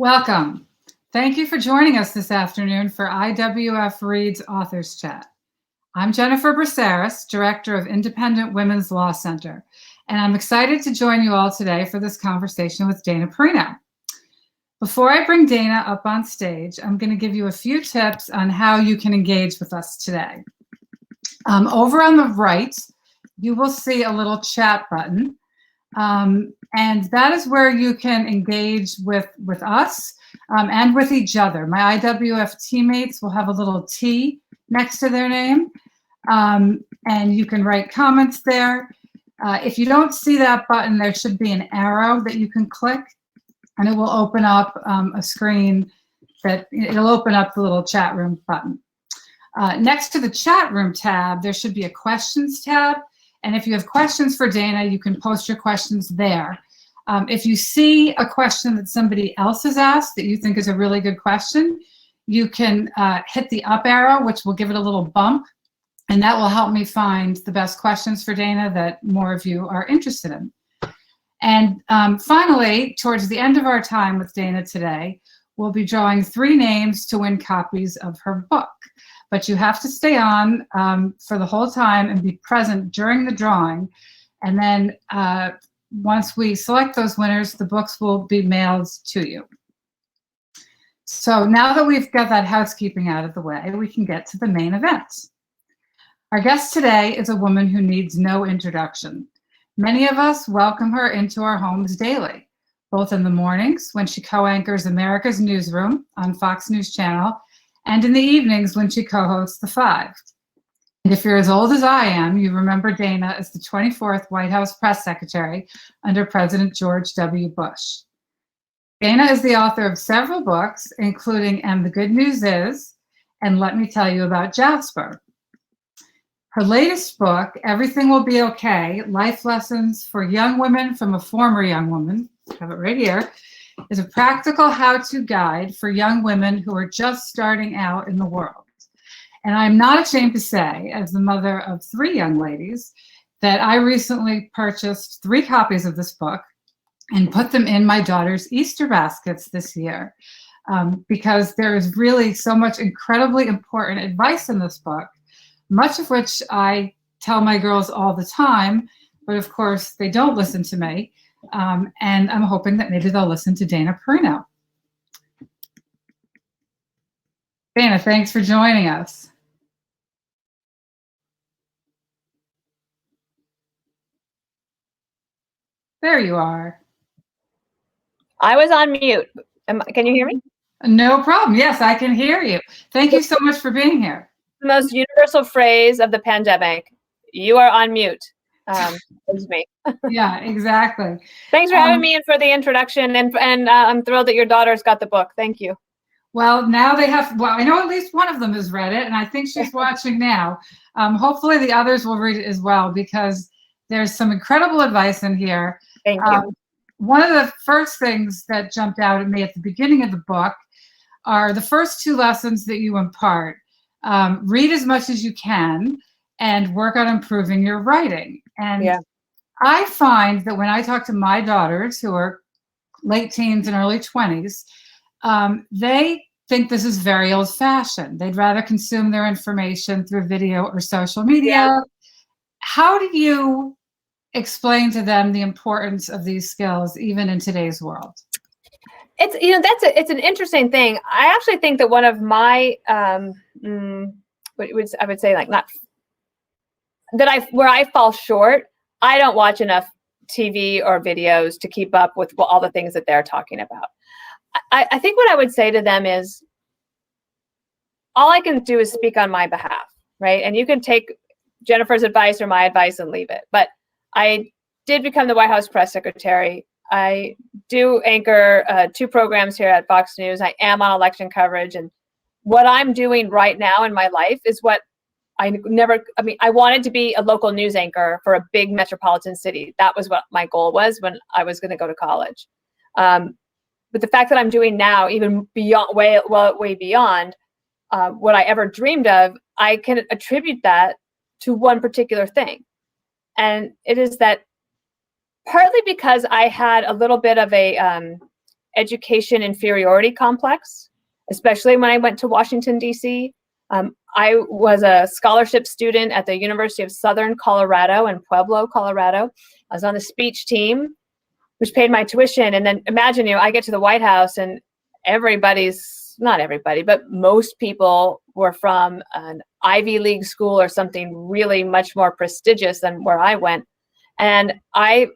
Welcome. Thank you for joining us this afternoon for IWF Reads Authors Chat. I'm Jennifer Braceras, Director of Independent Women's Law Center, and I'm excited to join you all today for this conversation with Dana Perino. Before I bring Dana up on stage, I'm going to give you a few tips on how you can engage with us today. Over on the right, you will see a little chat button. And that is where you can engage with us and with each other. My IWF teammates will have a little T next to their name, and you can write comments there. If you don't see that button, there should be an arrow that you can click, and it will open up a screen it'll open up the little chat room button. Next to the chat room tab, there should be a questions tab. And if you have questions for Dana, you can post your questions there. If you see a question that somebody else has asked that you think is a really good question, you can hit the up arrow, which will give it a little bump, and that will help me find the best questions for Dana that more of you are interested in. And finally, towards the end of our time with Dana today, we'll be drawing 3 names to win copies of her book. But you have to stay on for the whole time and be present during the drawing. And then once we select those winners, the books will be mailed to you. So now that we've got that housekeeping out of the way, we can get to the main event. Our guest today is a woman who needs no introduction. Many of us welcome her into our homes daily, both in the mornings when she co-anchors America's Newsroom on Fox News Channel, and in the evenings when she co-hosts The Five. And if you're as old as I am, you remember Dana as the 24th White House press secretary under President George W. Bush. Dana is the author of several books, including And the Good News Is, and Let Me Tell You About Jasper. Her latest book, Everything Will Be Okay, Life Lessons for Young Women from a Former Young Woman, I have it right here, is a practical how-to guide for young women who are just starting out in the world. And I'm not ashamed to say, as the mother of 3 young ladies, that I recently purchased 3 copies of this book and put them in my daughter's Easter baskets this year, because there is really so much incredibly important advice in this book, much of which I tell my girls all the time, but of course they don't listen to me. And I'm hoping that maybe they'll listen to Dana Perino. Dana, thanks for joining us. There you are. I was on mute. Can you hear me? No problem. Yes, I can hear you. Thank you so much for being here. The most universal phrase of the pandemic. You are on mute. It's me. Yeah, exactly. Thanks for having me and for the introduction. And I'm thrilled that your daughter's got the book. Thank you. Well, now they have, well, I know at least one of them has read it, and I think she's watching now. Hopefully the others will read it as well, because there's some incredible advice in here. Thank you. One of the first things that jumped out at me at the beginning of the book are the first 2 lessons that you impart. Read as much as you can and work on improving your writing. And yeah. I find that when I talk to my daughters, who are late teens and early 20s, they think this is very old-fashioned. They'd rather consume their information through video or social media. Yeah. How do you explain to them the importance of these skills, even in today's world? It's, it's an interesting thing. I actually think that one of my, I would say, like, not that where I fall short, I don't watch enough TV or videos to keep up with all the things that they're talking about. I think what I would say to them is, all I can do is speak on my behalf, right? And you can take Jennifer's advice or my advice and leave it. But I did become the White House press secretary. I do anchor 2 programs here at Fox News. I am on election coverage. And what I'm doing right now in my life is what I wanted to be a local news anchor for a big metropolitan city. That was what my goal was when I was going to go to college. But the fact that I'm doing now, even beyond, way beyond what I ever dreamed of, I can attribute that to one particular thing. And it is that partly because I had a little bit of a education inferiority complex, especially when I went to Washington, D.C. I was a scholarship student at the University of Southern Colorado in Pueblo, Colorado. I was on the speech team, which paid my tuition. And then imagine, I get to the White House and not everybody, but most people were from an Ivy League school or something really much more prestigious than where I went. And I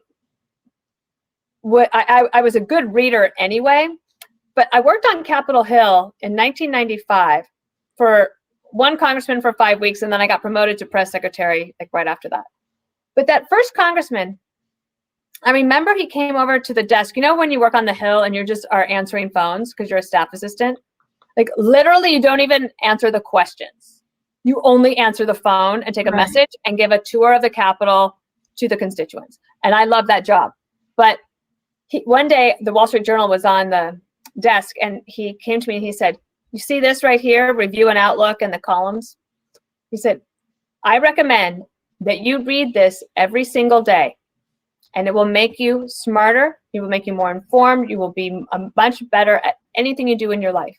was a good reader anyway, but I worked on Capitol Hill in 1995 for one congressman for 5 weeks, and then I got promoted to press secretary like right after that. But that first congressman, I remember he came over to the desk. When you work on the Hill and you just are answering phones because you're a staff assistant, like literally you don't even answer the questions. You only answer the phone and take a message and give a tour of the Capitol to the constituents. And I love that job. But one day the Wall Street Journal was on the desk and he came to me and he said, "You see this right here, Review and Outlook and the columns?" He said, "I recommend that you read this every single day. And it will make you smarter. It will make you more informed. You will be much better at anything you do in your life."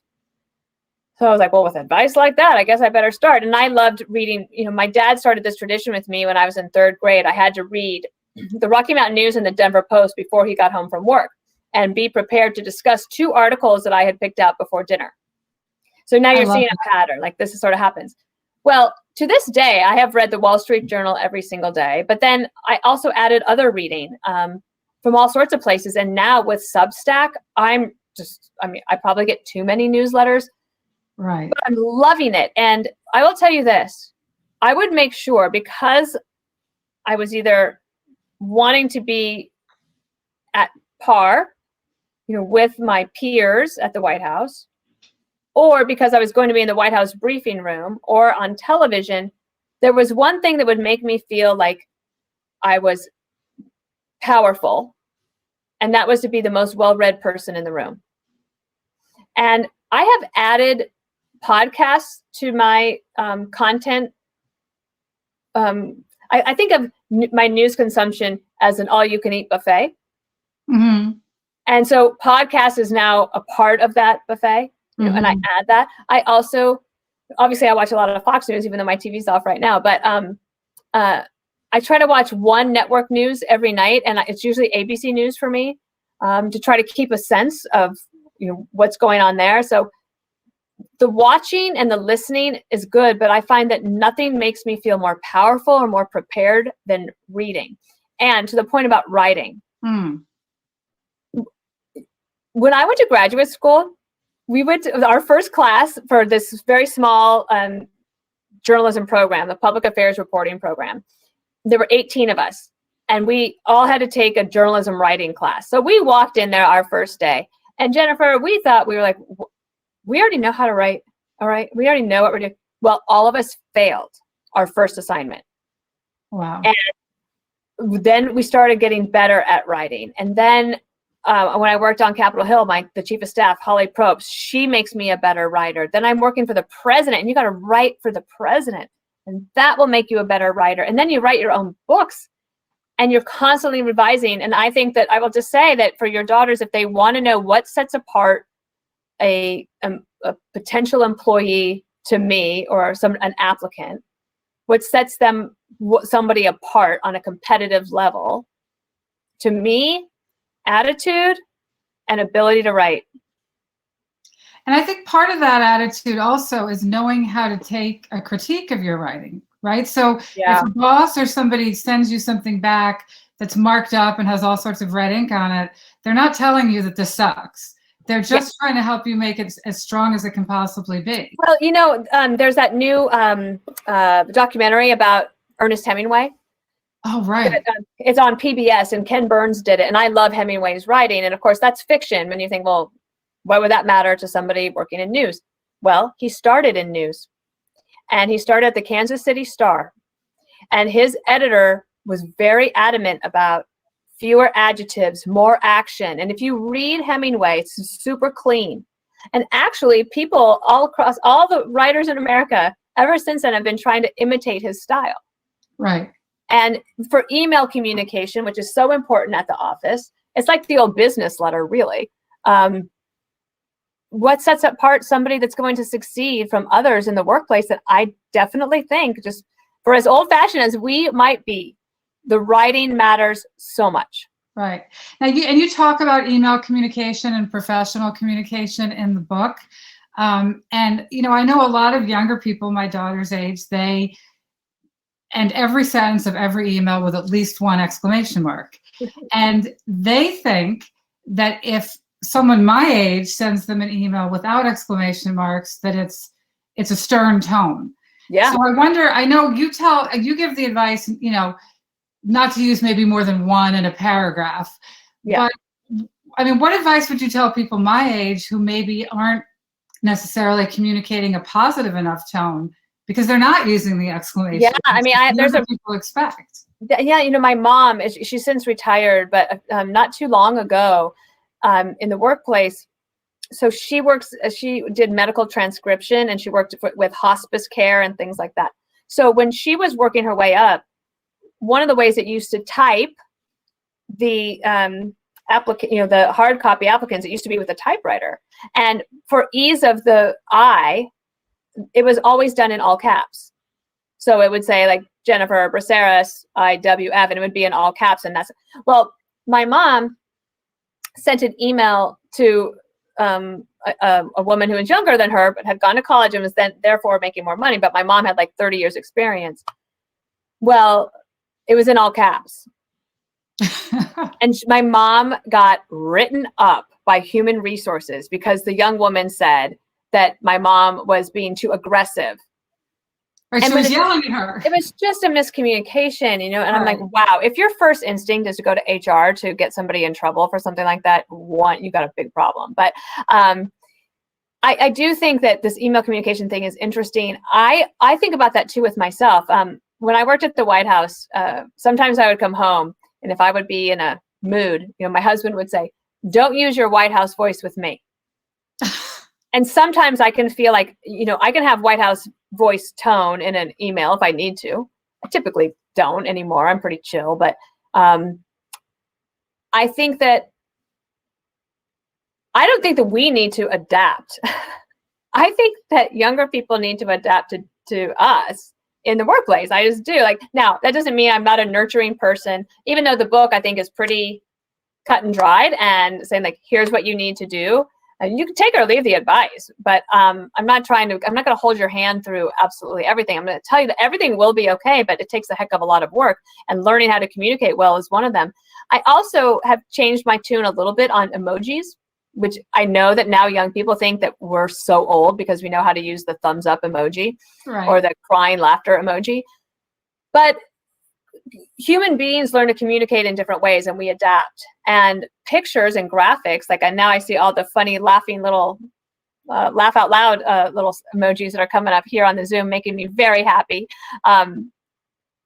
So I was like, well, with advice like that, I guess I better start. And I loved reading. My dad started this tradition with me when I was in 3rd grade. I had to read the Rocky Mountain News and the Denver Post before he got home from work and be prepared to discuss 2 articles that I had picked out before dinner. So now you're seeing a pattern, like this sort of happens. Well, to this day, I have read the Wall Street Journal every single day, but then I also added other reading from all sorts of places. And now with Substack, I probably get too many newsletters, right? But I'm loving it. And I will tell you this, I would make sure, because I was either wanting to be at par, with my peers at the White House, or because I was going to be in the White House briefing room or on television, there was one thing that would make me feel like I was powerful, and that was to be the most well-read person in the room. And I have added podcasts to my content. I think of my news consumption as an all-you-can-eat buffet. Mm-hmm. And so podcast is now a part of that buffet. And I add that. I also, obviously I watch a lot of Fox News, even though my TV's off right now, but I try to watch one network news every night, and it's usually ABC News for me, to try to keep a sense of what's going on there. So the watching and the listening is good, but I find that nothing makes me feel more powerful or more prepared than reading. And to the point about writing. When I went to graduate school, we went to our first class for this very small journalism program, the public affairs reporting program. There were 18 of us, and we all had to take a journalism writing class. So we walked in there our first day, and Jennifer, we thought, we were like, we already know how to write. All right, we already know what we're doing. Well, all of us failed our first assignment. Wow. And then we started getting better at writing. And then when I worked on Capitol Hill, the chief of staff, Holly Probst, she makes me a better writer. Then I'm working for the president, and you got to write for the president, and that will make you a better writer. And then you write your own books, and you're constantly revising. And I think that I will just say that for your daughters, if they want to know what sets apart a potential employee to me or an applicant, what sets somebody apart on a competitive level, to me, attitude and ability to write. And I think part of that attitude also is knowing how to take a critique of your writing, right? So if a boss or somebody sends you something back that's marked up and has all sorts of red ink on it, they're not telling you that this sucks. They're just trying to help you make it as strong as it can possibly be. Well, there's that new documentary about Ernest Hemingway. Oh, right. It's on PBS, and Ken Burns did it. And I love Hemingway's writing. And of course, that's fiction. When you think, well, why would that matter to somebody working in news? Well, he started in news, and he started at the Kansas City Star. And his editor was very adamant about fewer adjectives, more action. And if you read Hemingway, it's super clean. And actually, people all across, all the writers in America, ever since then, have been trying to imitate his style. Right. And for email communication, which is so important at the office, it's like the old business letter, really. What sets apart somebody that's going to succeed from others in the workplace? That I definitely think, just for as old-fashioned as we might be, the writing matters so much. Right. Now, you talk about email communication and professional communication in the book. And, I know a lot of younger people, my daughter's age, they end every sentence of every email with at least one exclamation mark. And they think that if someone my age sends them an email without exclamation marks, that it's a stern tone. Yeah. So I wonder, I know you give the advice, not to use maybe more than one in a paragraph. Yeah. But I mean, what advice would you tell people my age who maybe aren't necessarily communicating a positive enough tone because they're not using the exclamation? Yeah, I mean, there's what people expect. Yeah, my mom, she's since retired, but not too long ago, in the workplace. So she did medical transcription, and she worked with hospice care and things like that. So when she was working her way up, one of the ways it used to type the applicant, the hard copy applicants, it used to be with a typewriter. And for ease of the eye, it was always done in all caps. So it would say like Jennifer Braceras, IWF, and it would be in all caps. And my mom sent an email to a woman who was younger than her, but had gone to college and was then therefore making more money. But my mom had like 30 years experience. Well, it was in all caps. And my mom got written up by human resources because the young woman said that my mom was being too aggressive. Or she was yelling at her. It was just a miscommunication, and I'm like, wow, if your first instinct is to go to HR to get somebody in trouble for something like that, you got a big problem. But I do think that this email communication thing is interesting. I think about that too with myself. When I worked at the White House, sometimes I would come home, and if I would be in a mood, my husband would say, "Don't use your White House voice with me." And sometimes I can feel like, I can have White House voice tone in an email if I need to. I typically don't anymore. I'm pretty chill, but I think that I don't think that we need to adapt. I think that younger people need to adapt to us in the workplace. I just do. Now, that doesn't mean I'm not a nurturing person, even though the book I think is pretty cut and dried and saying here's what you need to do. And you can take or leave the advice, but I'm not going to hold your hand through absolutely everything. I'm going to tell you that everything will be okay, but it takes a heck of a lot of work, and learning how to communicate well is one of them. I also have changed my tune a little bit on emojis, which I know that now young people think that we're so old because we know how to use the thumbs up emoji or the crying laughter emoji. But human beings learn to communicate in different ways, and we adapt. And pictures and graphics, now I see all the funny laughing little laugh out loud little emojis that are coming up here on the Zoom, making me very happy.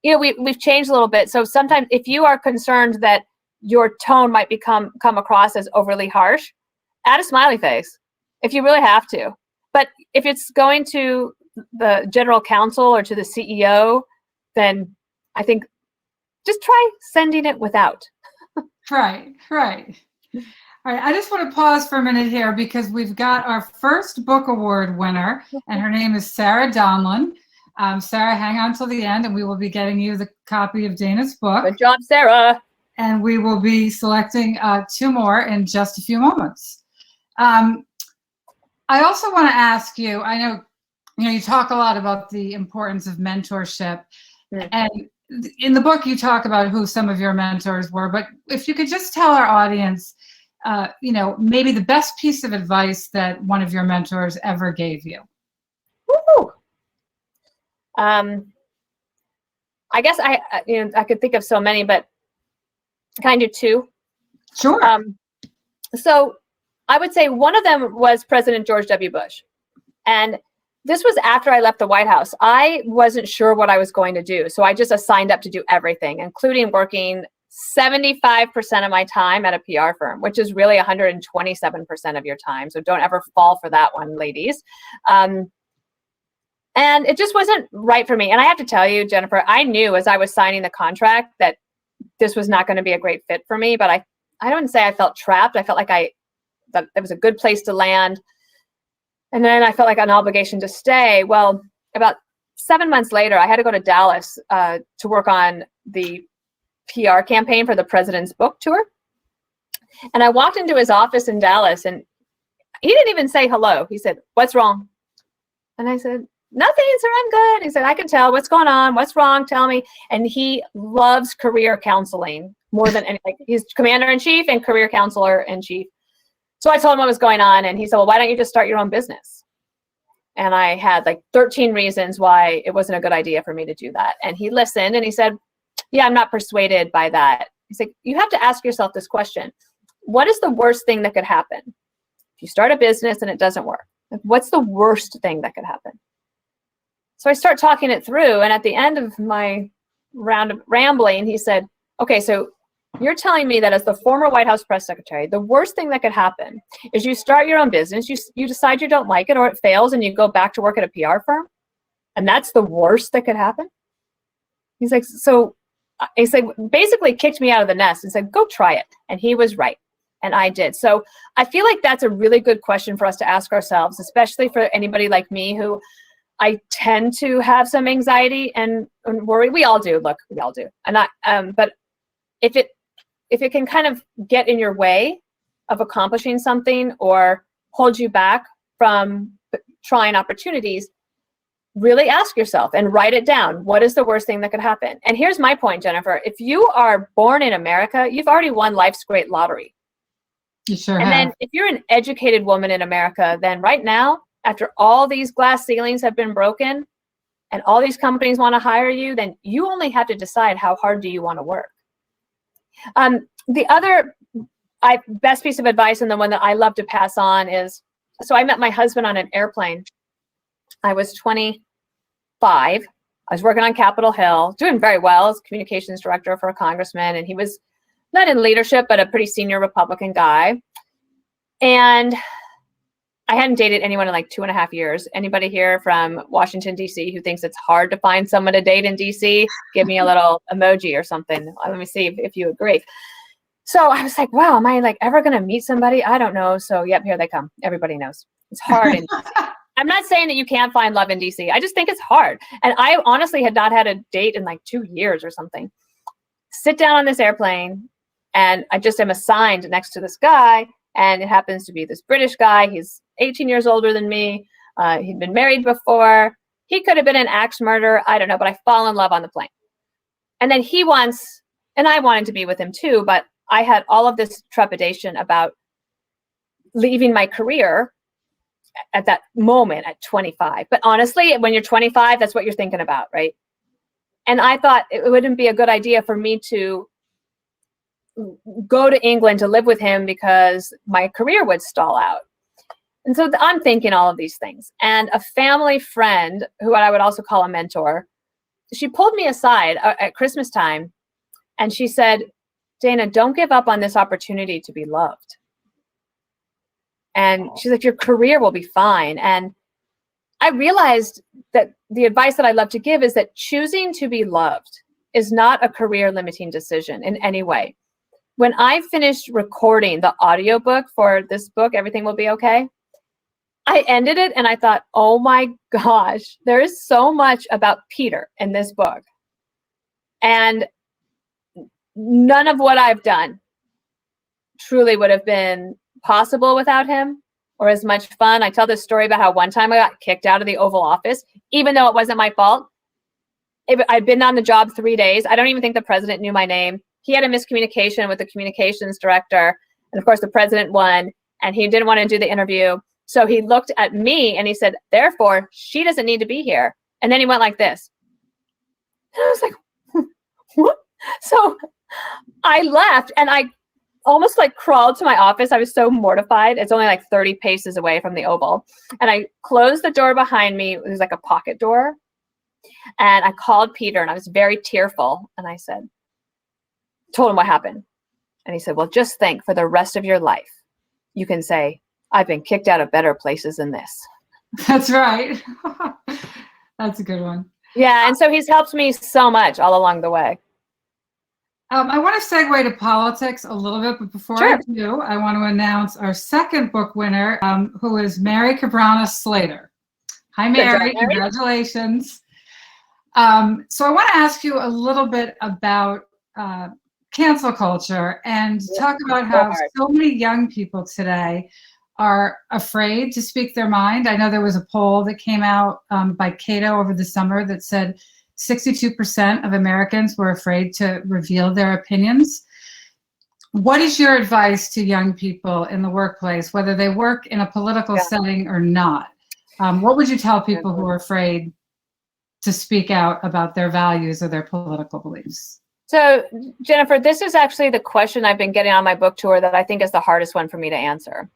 We've changed a little bit. So sometimes if you are concerned that your tone might come across as overly harsh, add a smiley face if you really have to. But if it's going to the general counsel or to the CEO, then I think just try sending it without. Right. All right. I just want to pause for a minute here because we've got our first book award winner, and her name is Sarah Donlin. Sarah, hang on till the end, and we will be getting you the copy of Dana's book. Good job, Sarah. And we will be selecting 2 more in just a few moments. I also want to ask you, I know, you talk a lot about the importance of mentorship, and in the book you talk about who some of your mentors were, but if you could just tell our audience, maybe the best piece of advice that one of your mentors ever gave you. Woo! I guess I could think of so many, but can I do 2? Sure. So I would say one of them was President George W. Bush. And this was after I left the White House. I wasn't sure what I was going to do. So I just signed up to do everything, including working 75% of my time at a PR firm, which is really 127% of your time. So don't ever fall for that one, ladies. And it just wasn't right for me. And I have to tell you, Jennifer, I knew as I was signing the contract that this was not going to be a great fit for me. But I don't say I felt trapped. I felt like I that it was a good place to land. And then I felt like an obligation to stay. Well, about 7 months later, I had to go to Dallas to work on the PR campaign for the president's book tour. And I walked into his office in Dallas, and he didn't even say hello. He said, "What's wrong?" And I said, "Nothing, sir, I'm good." He said, "I can tell. What's going on? What's wrong? Tell me." And he loves career counseling more than anything. He's commander-in-chief and career counselor-in-chief. So I told him what was going on, and he said, "Well, why don't you just start your own business?" And I had like 13 reasons why it wasn't a good idea for me to do that. And he listened, and he said, "Yeah, I'm not persuaded by that." He's like, "You have to ask yourself this question. What is the worst thing that could happen? If you start a business and it doesn't work, like, what's the worst thing that could happen?" So I start talking it through, and at the end of my round of rambling, he said, "Okay, so you're telling me that as the former White House press secretary, the worst thing that could happen is you start your own business, you decide you don't like it or it fails, and you go back to work at a PR firm? And that's the worst that could happen?" He's like, basically kicked me out of the nest and said, "Go try it." And he was right. And I did. So I feel like that's a really good question for us to ask ourselves, especially for anybody like me who I tend to have some anxiety and worry. We all do. Look, we all do. And but if it can kind of get in your way of accomplishing something or hold you back from trying opportunities, really ask yourself and write it down. What is the worst thing that could happen? And here's my point, Jennifer. If you are born in America, you've already won life's great lottery. You sure and have. Then if you're an educated woman in America, then right now, after all these glass ceilings have been broken and all these companies want to hire you, then you only have to decide how hard do you want to work. The other best piece of advice, and the one that I love to pass on, is, so I met my husband on an airplane. I was 25. I was working on Capitol Hill, doing very well as communications director for a congressman, and he was not in leadership, but a pretty senior Republican guy. And I hadn't dated anyone in like 2.5 years. Anybody here from Washington, D.C. who thinks it's hard to find someone to date in D.C., give me a little emoji or something. Let me see if you agree. So I was like, wow, am I like ever going to meet somebody? I don't know. So yep, here they come. Everybody knows. It's hard in D.C. I'm not saying that you can't find love in D.C. I just think it's hard. And I honestly had not had a date in like 2 years or something. Sit down on this airplane, and I just am assigned next to this guy, and it happens to be this British guy. He's 18 years older than me. He'd been married before. He could have been an axe murderer. I don't know, but I fall in love on the plane. And then he wants, and I wanted to be with him too, but I had all of this trepidation about leaving my career at that moment at 25. But honestly, when you're 25, that's what you're thinking about, right? And I thought it wouldn't be a good idea for me to go to England to live with him because my career would stall out. And so I'm thinking all of these things. And a family friend, who I would also call a mentor, she pulled me aside at Christmas time, and she said, "Dana, don't give up on this opportunity to be loved." And she's like, "Your career will be fine." And I realized that the advice that I love to give is that choosing to be loved is not a career limiting decision in any way. When I finished recording the audiobook for this book, Everything Will Be Okay, I ended it and I thought, oh my gosh, there is so much about Peter in this book. And none of what I've done truly would have been possible without him, or as much fun. I tell this story about how one time I got kicked out of the Oval Office, even though it wasn't my fault. I'd been on the job 3 days. I don't even think the president knew my name. He had a miscommunication with the communications director. And of course, the president won, and he didn't want to do the interview. So he looked at me and he said, "Therefore, she doesn't need to be here." And then he went like this. And I was like, what? So I left, and I almost like crawled to my office. I was so mortified. It's only like 30 paces away from the Oval. And I closed the door behind me. It was like a pocket door. And I called Peter, and I was very tearful. And I said, told him what happened. And he said, "Well, just think, for the rest of your life, you can say, I've been kicked out of better places than this." That's right. That's a good one. Yeah. And so he's helped me so much all along the way. I want to segue to politics a little bit, but before I Sure. do, I want to announce our second book winner, who is Mary Cabranes Slater. Hi, Good job, Mary. Mary. Congratulations. So I want to ask you a little bit about cancel culture and talk about So how hard. so many young people today are afraid to speak their mind. I know there was a poll that came out by Cato over the summer that said 62% of Americans were afraid to reveal their opinions. What is your advice to young people in the workplace, whether they work in a political Yeah. setting or not? What would you tell people who are afraid to speak out about their values or their political beliefs? So, Jennifer, this is actually the question I've been getting on my book tour that I think is the hardest one for me to answer.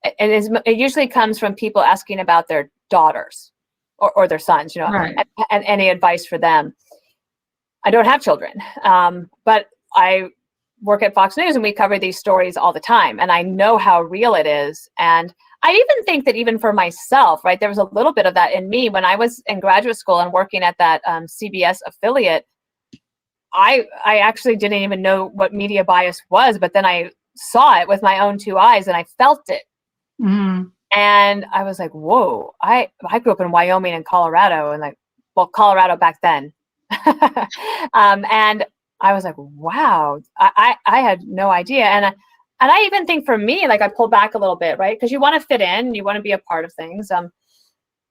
It usually comes from people asking about their daughters or their sons, Right. and any advice for them. I don't have children, but I work at Fox News and we cover these stories all the time. And I know how real it is. And I even think that even for myself, right, there was a little bit of that in me when I was in graduate school and working at that CBS affiliate. I actually didn't even know what media bias was, but then I saw it with my own two eyes and I felt it. Mm-hmm. And I was like, whoa, I grew up in Wyoming and Colorado, and Colorado back then. And I was like, wow, I had no idea. And I even think for me, like I pulled back a little bit, right? Because you want to fit in, you want to be a part of things.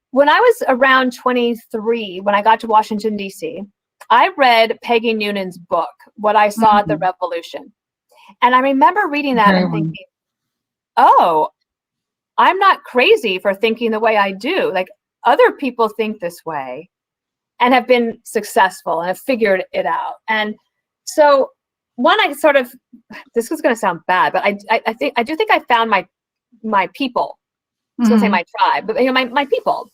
When I was around 23, when I got to Washington, D.C., I read Peggy Noonan's book, What I Saw at the Revolution. And I remember reading that and thinking, oh, I'm not crazy for thinking the way I do. Like other people think this way and have been successful and have figured it out. And so this is going to sound bad, but I do think I found my people. I was going to say my tribe, but my people.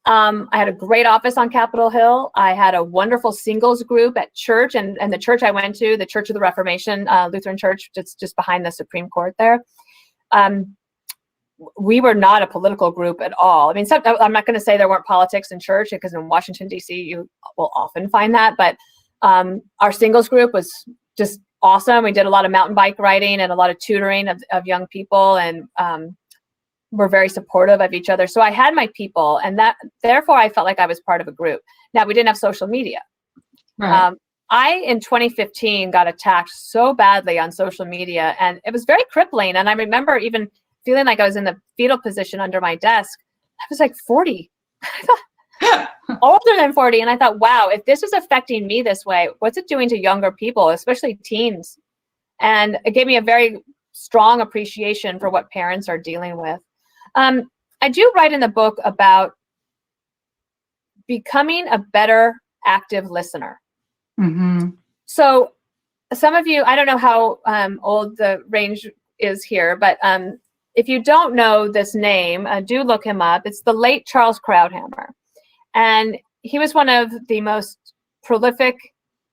I had a great office on Capitol Hill. I had a wonderful singles group at church, and the church I went to, the Church of the Reformation, Lutheran Church, just behind the Supreme Court there. We were not a political group at all. I mean, I'm not going to say there weren't politics in church, because in Washington, D.C., you will often find that. But our singles group was just awesome. We did a lot of mountain bike riding and a lot of tutoring of young people, and we're very supportive of each other. So I had my people, and therefore I felt like I was part of a group. Now, we didn't have social media. Right. In 2015, got attacked so badly on social media, and it was very crippling. And I remember even feeling like I was in the fetal position under my desk. I was like 40, older than 40. And I thought, wow, if this is affecting me this way, what's it doing to younger people, especially teens? And it gave me a very strong appreciation for what parents are dealing with. I do write in the book about becoming a better active listener. Mm-hmm. So some of you, I don't know how old the range is here, but if you don't know this name, do look him up. It's the late Charles Krauthammer. And he was one of the most prolific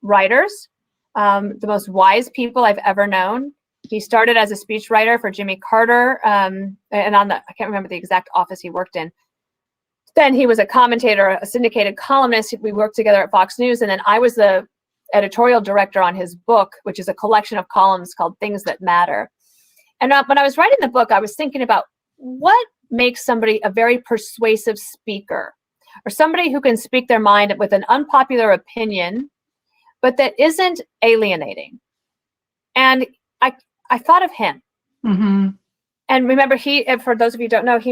writers, the most wise people I've ever known. He started as a speechwriter for Jimmy Carter, and I can't remember the exact office he worked in. Then he was a commentator, a syndicated columnist. We worked together at Fox News, and then I was the editorial director on his book, which is a collection of columns called Things That Matter. And when I was writing the book, I was thinking about what makes somebody a very persuasive speaker, or somebody who can speak their mind with an unpopular opinion, but that isn't alienating. And I thought of him. Mm-hmm. And remember, for those of you who don't know, he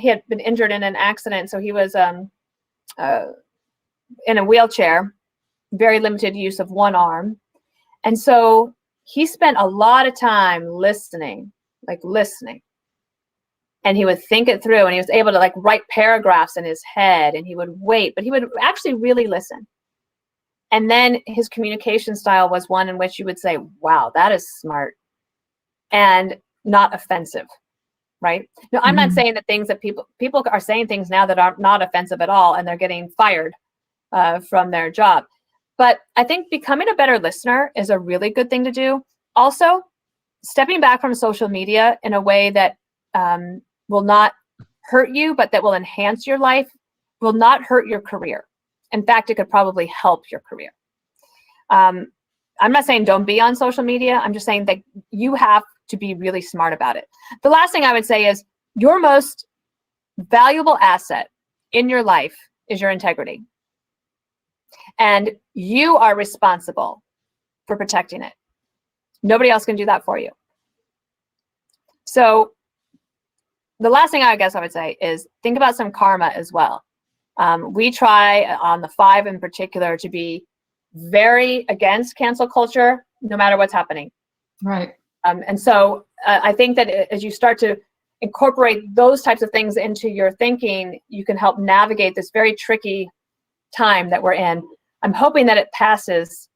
had been injured in an accident. So he was in a wheelchair, very limited use of one arm. And so he spent a lot of time listening. And he would think it through, and he was able to write paragraphs in his head, and he would wait, but he would actually really listen. And then his communication style was one in which you would say, wow, that is smart and not offensive, right? No, I'm not saying that things that people are saying things now that are not offensive at all, and they're getting fired from their job. But I think becoming a better listener is a really good thing to do. Also, stepping back from social media in a way that will not hurt you, but that will enhance your life, will not hurt your career. In fact, it could probably help your career. I'm not saying don't be on social media. I'm just saying that you have to be really smart about it. The last thing I would say is your most valuable asset in your life is your integrity. And you are responsible for protecting it. Nobody else can do that for you. So the last thing I guess I would say is think about some karma as well. We try on the 5 in particular to be very against cancel culture, no matter what's happening. Right. And so I think that as you start to incorporate those types of things into your thinking, you can help navigate this very tricky time that we're in. I'm hoping that it passes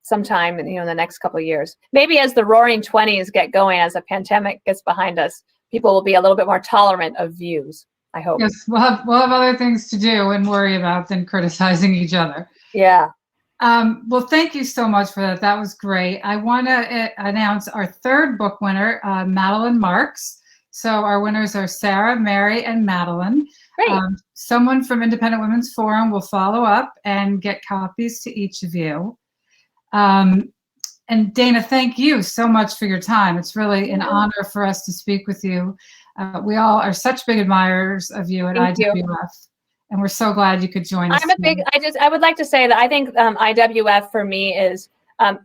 sometime in the next couple of years. Maybe as the roaring 20s get going, as the pandemic gets behind us, people will be a little bit more tolerant of views, I hope. Yes, we'll have other things to do and worry about than criticizing each other. Yeah. Well, thank you so much for that. That was great. I want to announce our 3rd book winner, Madeline Marks. So our winners are Sarah, Mary, and Madeline. Great. Someone from Independent Women's Forum will follow up and get copies to each of you. And Dana, thank you so much for your time. It's really an honor for us to speak with you. We all are such big admirers of you at IWF, and we're so glad you could join us. I would like to say that I think IWF for me is a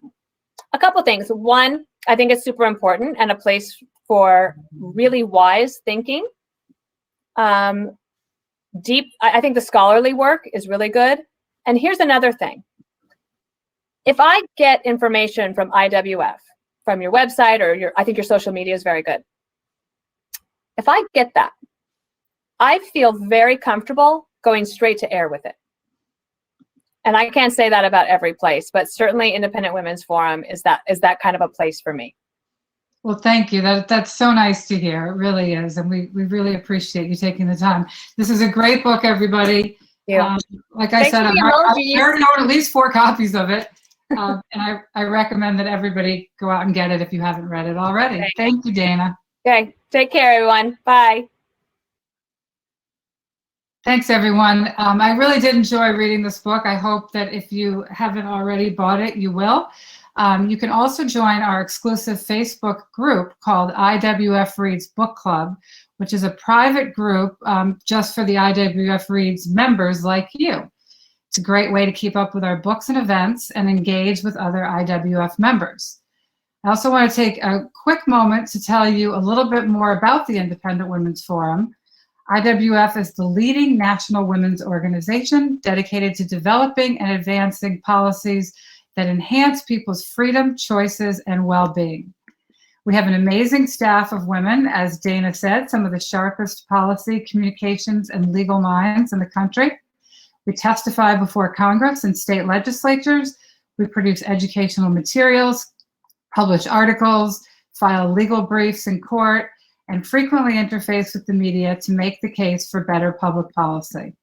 couple things. One, I think it's super important and a place for really wise thinking. I think the scholarly work is really good. And here's another thing. If I get information from IWF, from your website or I think your social media is very good. If I get that, I feel very comfortable going straight to air with it. And I can't say that about every place, but certainly Independent Women's Forum is that kind of a place for me. Well, thank you. That's so nice to hear. It really is. And we really appreciate you taking the time. This is a great book, everybody. Yeah. Like I said, I've known at least 4 copies of it. And I recommend that everybody go out and get it if you haven't read it already. Okay. Thank you, Dana. Okay. Take care, everyone. Bye. Thanks, everyone. I really did enjoy reading this book. I hope that if you haven't already bought it, you will. You can also join our exclusive Facebook group called IWF Reads Book Club, which is a private group just for the IWF Reads members like you. It's a great way to keep up with our books and events and engage with other IWF members. I also want to take a quick moment to tell you a little bit more about the Independent Women's Forum. IWF is the leading national women's organization dedicated to developing and advancing policies that enhance people's freedom, choices, and well-being. We have an amazing staff of women, as Dana said, some of the sharpest policy, communications, and legal minds in the country. We testify before Congress and state legislatures. We produce educational materials, publish articles, file legal briefs in court, and frequently interface with the media to make the case for better public policy.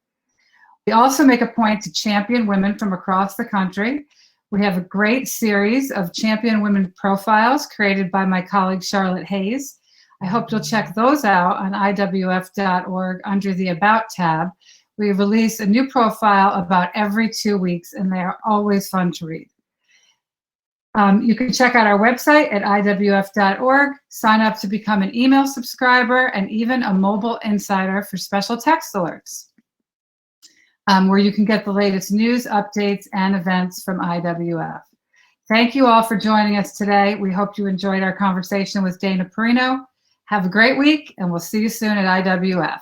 We also make a point to champion women from across the country. We have a great series of champion women profiles created by my colleague Charlotte Hayes. I hope you'll check those out on IWF.org under the About tab. We release a new profile about every 2 weeks, and they are always fun to read. You can check out our website at IWF.org, sign up to become an email subscriber, and even a mobile insider for special text alerts, where you can get the latest news, updates, and events from IWF. Thank you all for joining us today. We hope you enjoyed our conversation with Dana Perino. Have a great week, and we'll see you soon at IWF.